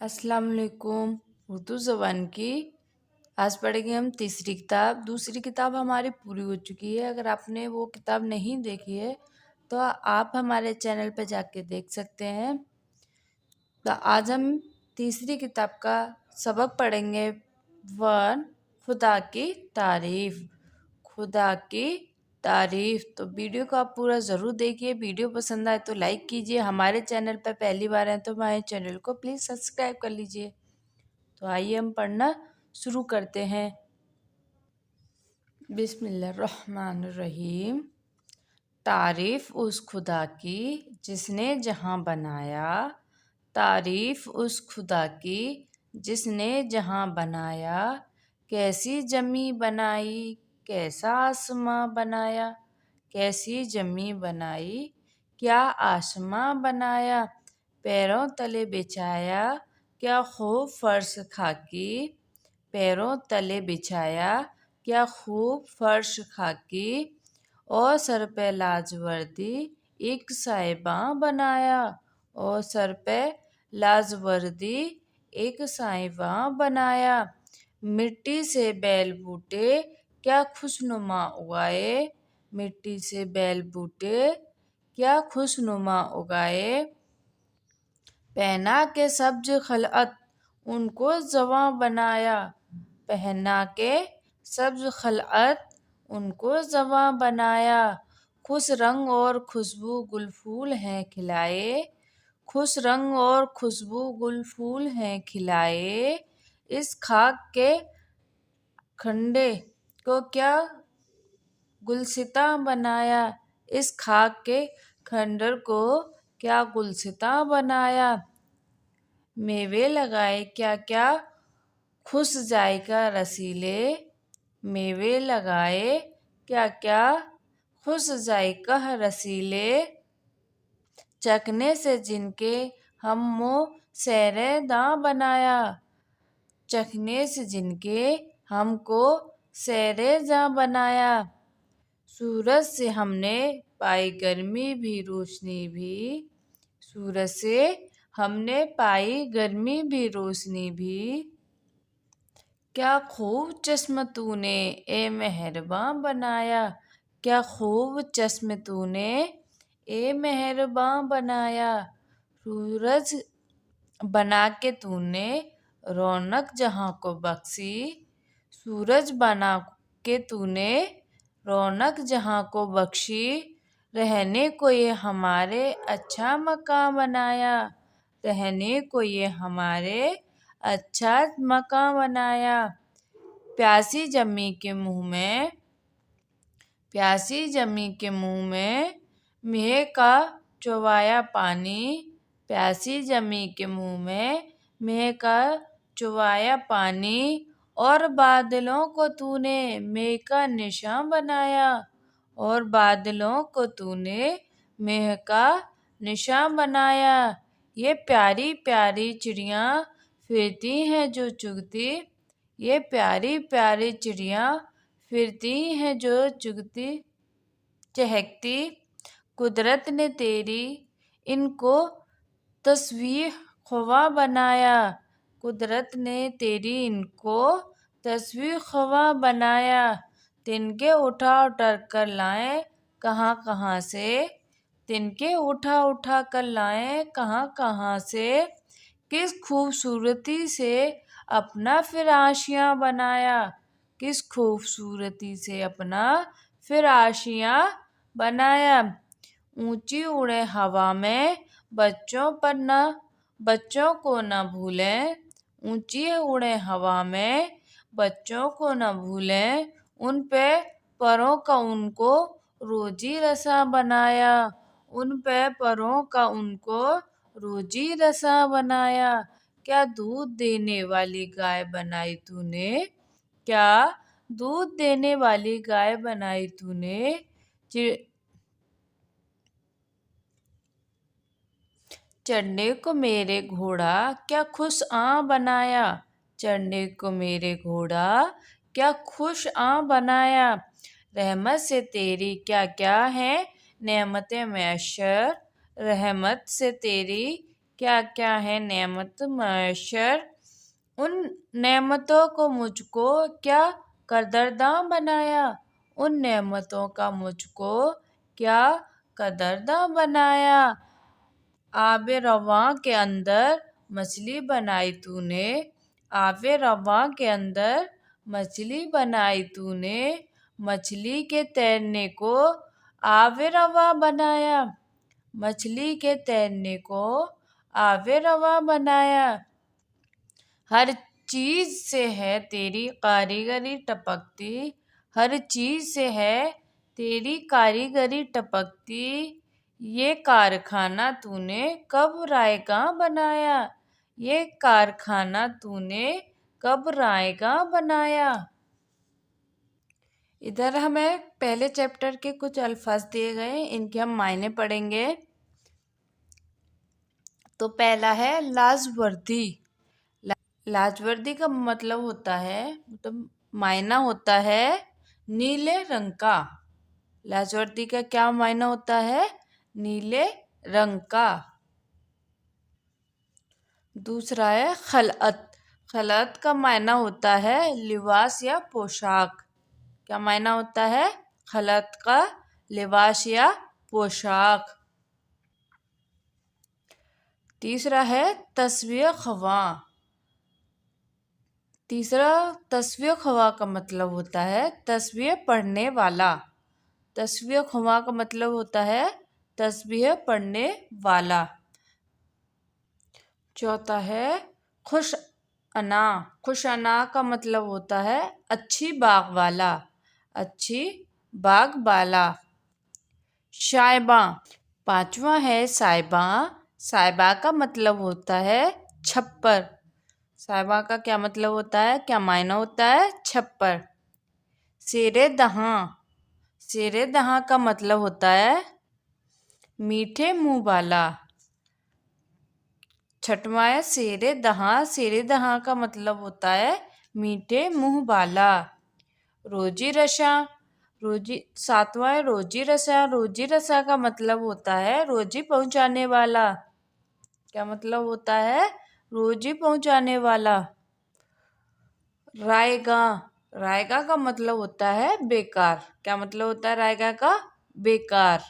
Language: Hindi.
अस्सलाम वालेकुम। उर्दू ज़बान की आज पढ़ेंगे हम तीसरी किताब। दूसरी किताब हमारी पूरी हो चुकी है। अगर आपने वो किताब नहीं देखी है तो आप हमारे चैनल पर जाके देख सकते हैं। तो आज हम तीसरी किताब का सबक पढ़ेंगे। वन, खुदा की तारीफ। खुदा की तारीफ। तो वीडियो को आप पूरा ज़रूर देखिए। वीडियो पसंद आए तो लाइक कीजिए। हमारे चैनल पर पहली बार हैं तो हमारे चैनल को प्लीज़ सब्सक्राइब कर लीजिए। तो आइए हम पढ़ना शुरू करते हैं। बिस्मिल्लाहिर्रहमानिर्रहीम। तारीफ उस खुदा की जिसने जहां बनाया। तारीफ उस खुदा की जिसने जहां बनाया। कैसी जमी बनाई, कैसा आसमां बनाया। कैसी जमी बनाई, क्या आसमां बनाया। पैरों तले बिछाया, क्या खूब फर्श खाकी। पैरों तले बिछाया, क्या खूब फर्श खाकी। और सर पे लाजवर्दी एक साहिबां बनाया। और सर पे लाजवर्दी एक साहिबां बनाया। मिट्टी से बैल बूटे क्या खुशनुमा उगाए। मिट्टी से बैल बूटे क्या खुशनुमा उगाए। पहना के सब्ज खलअत उनको जवां बनाया। पहना के सब्ज खलअत उनको जवां बनाया। खुश रंग और खुशबू गुल फूल हैं खिलाए। खुश रंग और खुशबू गुल फूल हैं खिलाए। इस खाक के खंडे को क्या गुलसिता बनाया। इस खाक के खंडर को क्या गुलसिता बनाया। मेवे लगाए क्या क्या खुश जायका रसीले। मेवे लगाए क्या क्या खुश जायका रसीले। चखने से जिनके हमो सैरेदां बनाया। चखने से जिनके हमको सैरेदां बनाया। सूरज से हमने पाई गर्मी भी रोशनी भी। सूरज से हमने पाई गर्मी भी रोशनी भी। क्या खूब चश्म तूने ए मेहरबां बनाया। क्या खूब चश्म तूने ए मेहरबां बनाया। सूरज बना के तूने रौनक जहां को बख्शी। सूरज बना के तूने रौनक जहां को बख्शी। रहने को ये हमारे अच्छा मकान बनाया। रहने को ये हमारे अच्छा मकान बनाया। प्यासी जमी के मुंह में प्यासी जमी के मुंह में मेह का चौवाया पानी। प्यासी जमी के मुंह में मेह का चौवाया पानी। और बादलों को तूने मेह का निशान बनाया। और बादलों को तूने मेह का निशान बनाया। ये प्यारी प्यारी चिड़ियाँ फिरती हैं जो चुगती। ये प्यारी प्यारी चिड़ियाँ फिरती हैं जो चुगती चहकती। कुदरत ने तेरी इनको तस्वीर ख्वाह बनाया। कुदरत ने तेरी इनको तस्वीर ख्वाह बनाया। तिनके उठा उठा कर लाए कहाँ कहाँ से। तिनके उठा उठा कर लाए कहाँ कहाँ से। किस खूबसूरती से अपना फिर आशियाँ बनाया। किस खूबसूरती से अपना फिर आशियाँ बनाया। ऊंची उड़े हवा में बच्चों को न भूलें। ऊंची उड़े हवा में बच्चों को न भूलें। उन पे परों का उनको रोजी रसा बनाया। उन पे परों का उनको रोजी रसा बनाया। क्या दूध देने वाली गाय बनाई तूने। क्या दूध देने वाली गाय बनाई तूने। चढ़ने को मेरे घोड़ा क्या खुश बनाया। चढ़ने को मेरे घोड़ा क्या खुश बनाया। रहमत से तेरी क्या क्या है नेमतें मैशर। रहमत से तेरी क्या क्या है नेमत मैशर, उन नेमतों को मुझको क्या कदरदां बनाया, उन नेमतों का मुझको क्या कदरदां बनाया। आबे रवां के अंदर मछली बनाई तूने, आबे रवां के अंदर मछली बनाई तूने, मछली के तैरने को आबे रवां बनाया, मछली के तैरने को आबे रवां बनाया। हर चीज से है तेरी कारीगरी टपकती, हर चीज से है तेरी कारीगरी टपकती, ये कारखाना तूने कब रायगा बनाया, ये कारखाना तूने कब रायगा बनाया। इधर हमें पहले चैप्टर के कुछ अल्फाज दिए गए, इनके हम मायने पढ़ेंगे। तो पहला है लाजवर्दी। लाजवर्दी का मतलब होता है, मतलब मायना होता है नीले रंग का। लाजवर्दी का क्या मायना होता है? नीले रंग का। दूसरा है खलअत। खलअत का मायना होता है लिबास या पोशाक। क्या मायना होता है? खलअत का लिबास या पोशाक। तीसरा है तस्वीर खवा। तीसरा तस्वीर खवा का मतलब होता है तस्वीर पढ़ने वाला। तस्वीर खवा का मतलब होता है तस्वीर पढ़ने वाला। चौथा है खुश अना। खुश अना का मतलब होता है अच्छी बाग वाला, अच्छी बाग वाला। शायबा। पांचवा है साहिबा। साहिबा का मतलब होता है छप्पर। साहिबा का क्या मतलब होता है, क्या मायना होता है? छप्पर। शेरे दहाँ। शेरे दहाँ का मतलब होता है मीठे मुंह वाला। छठवां है शेरे दहाँ। शेरे दहाँ का मतलब होता है मीठे मुंह वाला। रोजी रसा। सातवां है रोजी रसा। रोजी रसा का मतलब होता है रोजी पहुंचाने वाला। क्या मतलब होता है? रोजी पहुंचाने वाला। रायगा। रायगा का मतलब होता है बेकार। क्या मतलब होता है रायगा का? बेकार।